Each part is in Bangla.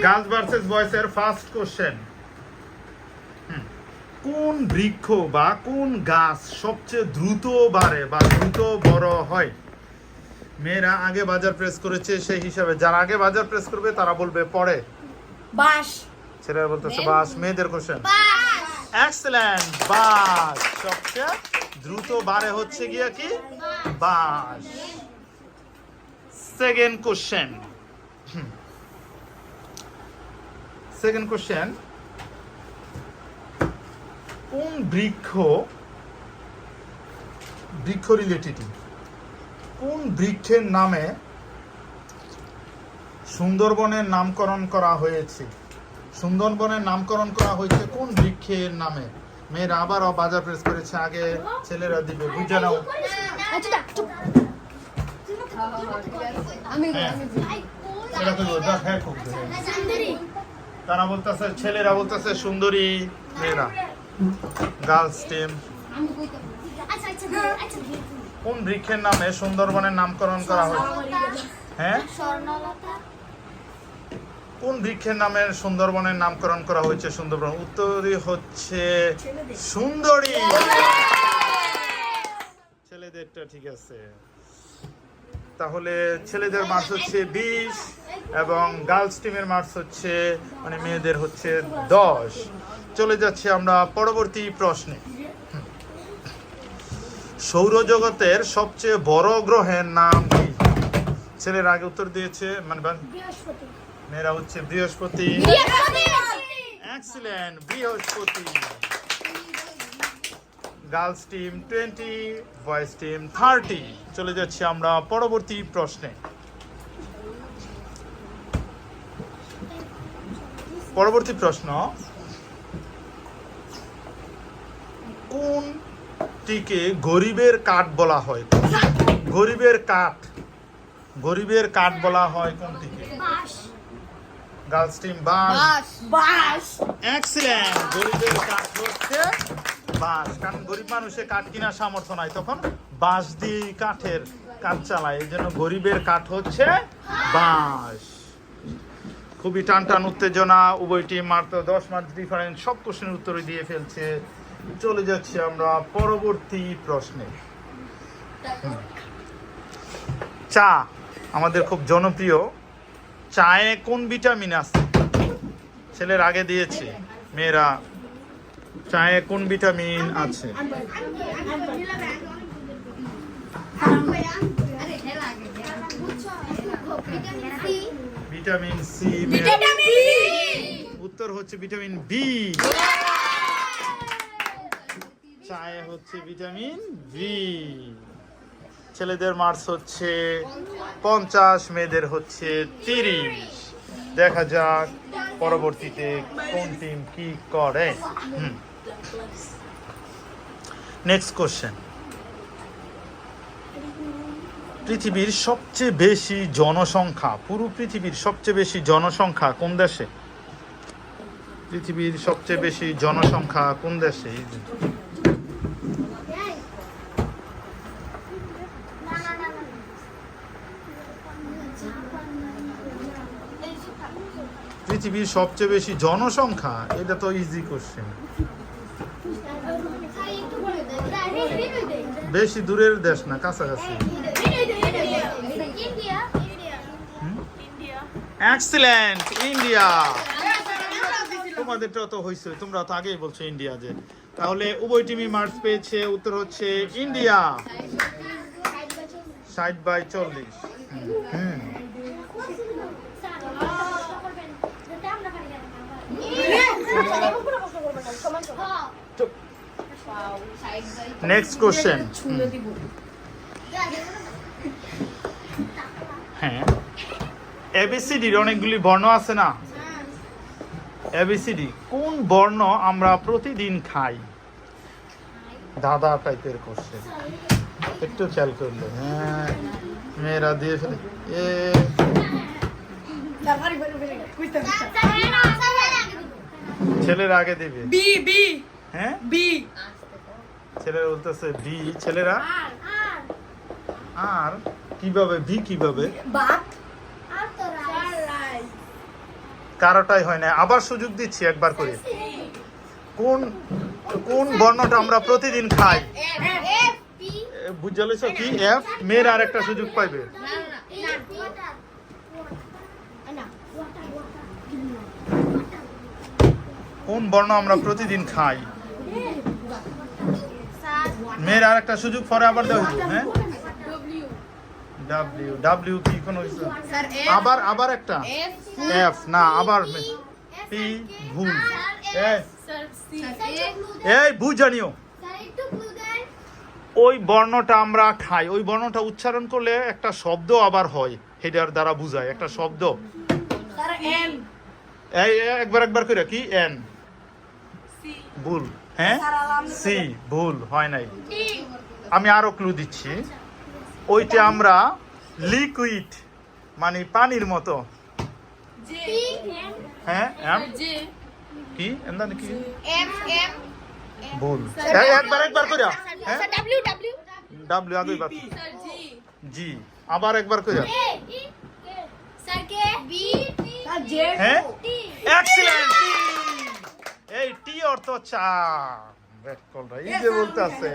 গার্লস ভার্সেস বয়েজ এর ফার্স্ট কোশ্চেন। কোন বৃক্ষ বা কোন গাছ সবচেয়ে দ্রুত বাড়ে বা দ্রুত বড় হয়? মেয়েরা আগে বাজার প্রেস করেছে, সেই হিসাবে যারা আগে বাজার প্রেস করবে তারা বলবে পরে। বাঁশ। ছেলেরা বলতেছে বাঁশ। মেয়েদের কোশ্চেন। এক্সেলেন্ট। বাঁশ সবচেয়ে দ্রুত বাড়ে হচ্ছে গিয়া কি? বাঁশ। Second question. সেকেন্ড কোশ্চেন, কোন বৃক্ষ রিলেটেড, কোন বৃক্ষের নামে সুন্দরবনের নামকরণ করা হয়েছে? সুন্দরবনের নামকরণ করা হয়েছে কোন বৃক্ষের নামে? মেয়েরা আবারও বাজার প্রেস করেছে, আগে ছেলেরা দিবে, বুঝে নাও। তারা বলতেছে, ছেলেরা বলতেছে সুন্দরী, মেয়েরা গার্লস টিম। কোন বৃক্ষের নামে সুন্দরবনের নামকরণ করা হয়েছে? হ্যাঁ, কোন বৃক্ষের নামে সুন্দরবনের নামকরণ করা হয়েছে? সুন্দরবন। উত্তরই হচ্ছে সুন্দরী। ছেলেদেরটা ঠিক আছে। তাহলে ছেলেদের মার্কস হচ্ছে 20 এবং গার্লস টিমের মার্কস হচ্ছে, মানে মেয়েদের হচ্ছে 10। চলে যাচ্ছি আমরা পরবর্তী প্রশ্নে। সৌরজগতের সবচেয়ে বড় গ্রহের নাম কি? ছেলেরা আগে উত্তর দিয়েছে, মানে মেয়েরা হচ্ছে বৃহস্পতি। এক্সিলেন্ট, বৃহস্পতি। Girls team 20, boys team 30। চলে যাচ্ছি আমরা পরবর্তী প্রশ্নে। পরবর্তী প্রশ্ন, কোনটিকে গরিবের কাঠ বলা হয়? গরিবের কাঠ, গরিবের কাঠ বলা হয় কোনটিকে? গার্লস টিম বাঁশ। এক্সিলেন্ট, গরিবের কাঠ হচ্ছে বাঁশ। কারণ গরিব মানুষের কাঠ কেনার সামর্থ্য নাই, তখন বাঁশ দিয়ে কাঠের কাজ চালায়, এই জন্য গরিবের কাঠ হচ্ছে বাঁশ। খুবই টান টান উত্তেজনা, উভয় টিম মাত্র 10 মার্ক ডিফারেন্স, সব কোশ্চেনের উত্তরই দিয়ে ফেলছে। চলে যাচ্ছি আমরা পরবর্তী প্রশ্নে। চা আমাদের খুব জনপ্রিয়, চায়ে কোন ভিটামিন আছে? ছেলের আগে দিয়েছে, মেয়েরা চায়ে কোন ভিটামিন আছে? Vitamin C. উত্তর হচ্ছে ভিটামিন বি। চায়ে হচ্ছে ভিটামিন বি। ছেলেদের মার্কস হচ্ছে 50, মেয়েদের হচ্ছে 30। দেখা যাক পরবর্তীতে কোন টিম কি করে। নেক্সট কোশ্চেন, পৃথিবীর সবচেয়ে বেশি জনসংখ্যা, পুরো পৃথিবীর সবচেয়ে বেশি জনসংখ্যা কোন দেশে? পৃথিবীর সবচেয়ে বেশি জনসংখ্যা কোন দেশে? পৃথিবীর সবচেয়ে বেশি জনসংখ্যা, এটা তো ইজি কোশ্চেন। বেশি দূরের দেশ না, কাছাকাছি। Excellent, India. তোমাদেরটা তো হয়েছে, তোমরা তো আগেই বলছো ইন্ডিয়া যে। তাহলে উভয় টিমই মার্কস পেয়েছে, উত্তর হচ্ছে ইন্ডিয়া। 60/40। Next question. হ্যাঁ, এবিসিডির অনেকগুলি বর্ণ আছে না? এবিসিডি কোন বর্ণ আমরা প্রতিদিন খাই? দাদা টাইপের কোশ্চেন, একটু খেয়াল করলে। হ্যাঁ, মেয়েরা দিয়ে ফেলে। ছেলেরা আগে দিবে। B B. হ্যাঁ, বি। ছেলেরা বলতেছে বি। ছেলেরা আর কিভাবে? বি কিভাবে? ভাত। কারোটাই হয় না। আবার সুযোগ দিচ্ছি একবার করে। কোন কোন বর্ণটা আমরা প্রতিদিন খাই? বুঝলেছ কি? এফ। মেয়ের আর একটা সুযোগ পাইবে। কোন বর্ণ আমরা প্রতিদিন খাই? মেয়ের আর একটা সুযোগ পরে আবার দেওয়া হইব। হ্যাঁ, ডাব্লিউ। ডাব্লিউ কি কোন আবার আবার একটা এফ না, আবার পি। ভুল। এই বুঝানিও ওই বর্ণটা আমরা খাই, ওই বর্ণটা উচ্চারণ করলে একটা শব্দ আবার হয়, সেটার দ্বারা বুঝায় একটা শব্দ। এই একবার একবার করে কি? এন। ভুল। হ্যাঁ, সি। ভুল, হয় নাই। আমি আরো ক্লু দিচ্ছি। ওইটা আমরা লিকুইড, মানে পানির মতো। হ্যাঁ, এম কি? এন্দান কি? ভুল। একবার একবার করে। হ্যাঁ, ডাব্লিউ আগে বাদ। জি। আবার একবার করে। হ্যাঁ, এক্সিলেন্ট। এই টি অর্থ চা। এই যে বলতে আছে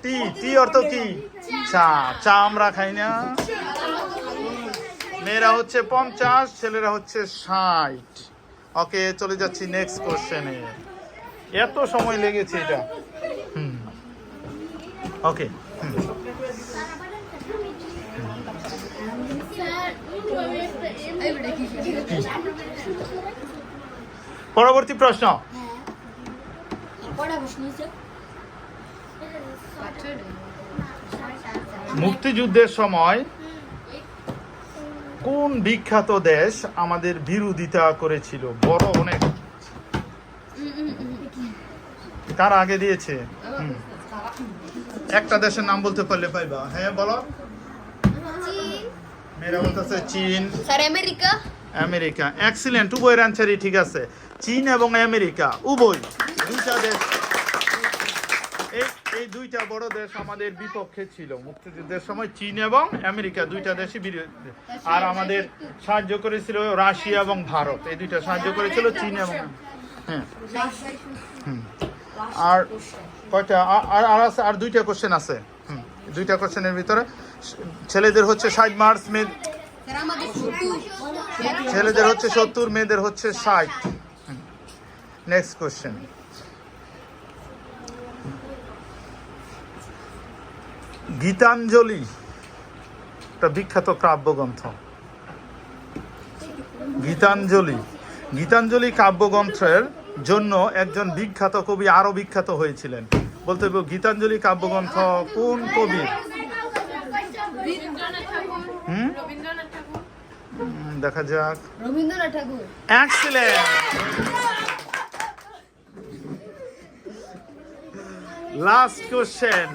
টি। টি অর্থ কি? চা। চা আমরা খাই না। মেয়েরা হচ্ছে 50, ছেলেরা হচ্ছে 60। ওকে, চলে যাচ্ছি নেক্সট কোশ্চেনে। এত সময় লেগেছে এটা। ওকে, পরবর্তী প্রশ্ন। মুক্তিযুদ্ধের সময় কোন বিখ্যাত দেশ আমাদের বিরোধিতা করেছিল? বড় অনেক। কার আগে দিয়েছে? একটা দেশের নাম বলতে পারলে পাইবা। হ্যাঁ, বলো। মেয়েরা বলতেছে চীন। আমেরিকা। আমেরিকা। এক্সিলেন্ট, উভয়ের অ্যান্সারই ঠিক আছে। চীন এবং আমেরিকা উভয়, দুইটা দেশ। এই দুইটা বড় দেশ আমাদের বিপক্ষে ছিল মুক্তিযুদ্ধের সময়। চীন এবং আমেরিকা দুইটা দেশই বিরোধী। আর আমাদের সাহায্য করেছিল রাশিয়া এবং ভারত। এই দুইটা সাহায্য করেছিল, চীন এবং। হ্যাঁ। আর কয়টা? আর দুইটা কোশ্চেন আছে। দুইটা কোশ্চেনের ভিতরে ছেলেদের হচ্ছে 60 মার্কস, ছেলেদের হচ্ছে 70, মেয়েদের হচ্ছে 60। Next question. গীতাঞ্জলি একটা বিখ্যাত কাব্যগ্রন্থ। গীতাঞ্জলি কাব্যগ্রন্থের জন্য একজন বিখ্যাত কবি আরো বিখ্যাত হয়েছিলেন। বলতে হবে গীতাঞ্জলি কাব্যগ্রন্থ কোন কবি? দেখা যাক। রবীন্দ্রনাথ ঠাকুর। এক্সিলেন্ট। লাস্ট কোশ্চেন,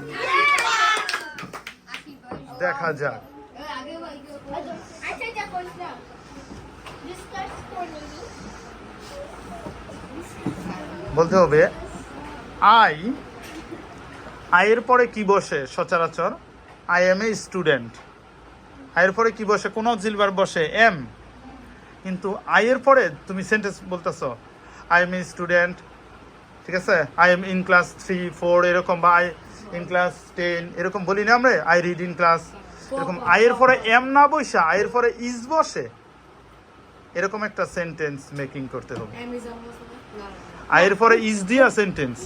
দেখা যাক। বলতে হবে আয়ের পরে কি বসে সচরাচর? I M a student. আয়ের পরে কি বসে? কোন অক্সিলারি বসে? এম। কিন্তু আয়ের পরে তুমি সেন্টেন্স বলতেছো আই এম এ স্টুডেন্ট, ঠিক আছে? আই এম ইন ক্লাস 3, 4 এরকম, বা আই ইন ক্লাস 10 এরকম বলি না আমরা? I read in class. এরকম আয়ের পরে এম না বসে আয়ের পরে ইজ বসে, এরকম একটা সেন্টেন্স মেকিং করতে হবে। আয়ের পরে ইজ দিয়া সেন্টেন্স।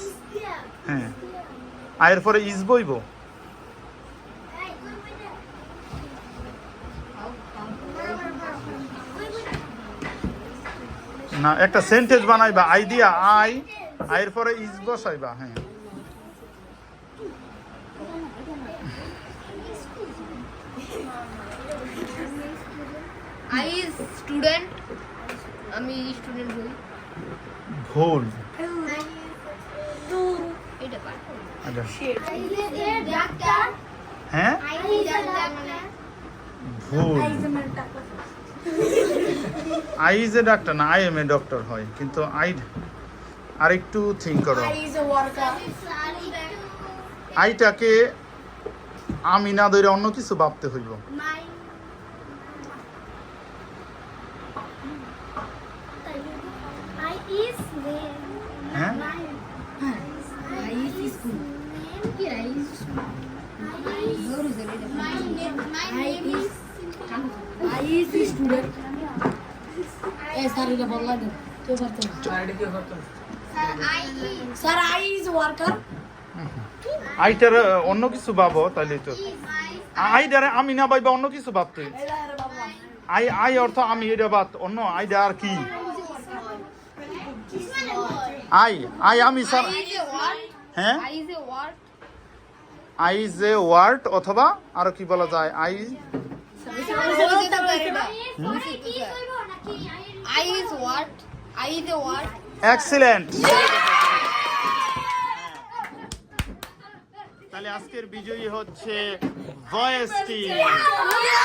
হ্যাঁ, আয়ের পরে ইজ বইব। না, একটা সেন্টেন্স বানাইবা আই দিয়া, আয়ের পরে ইজ বসাইবা। হ্যাঁ, আই ইজ স্টুডেন্ট। আমি স্টুডেন্ট হই। ভুল। এটা পার। হ্যাঁ, ভুল। আই ইজ এ ডাক্তার না, আই এম এ ডক্টর হয়। কিন্তু আরেকটু থিঙ্ক করো। আইটাকে আমি না ধরে অন্য কিছু ভাবতে হইব। I is student. Sir, এটা বললা না। কেউ পারতো না। Sir, I is worker. আইটার অন্য কিছু ভাবো তাহলে তো আইডারে আমি না ভাইবা অন্য কিছু ভাবতে এটা আরে বাবা। আই অর্থ আমি এটা বাদ অন্য আইডা আর কি আই আমি sir I is a what? হ্যাঁ I is a what? I is a word অথবা আরো কি বলা যায় I I is what? I is a what? Excellent তাহলে আজকের বিজয়ী হচ্ছে ভয়েস টিম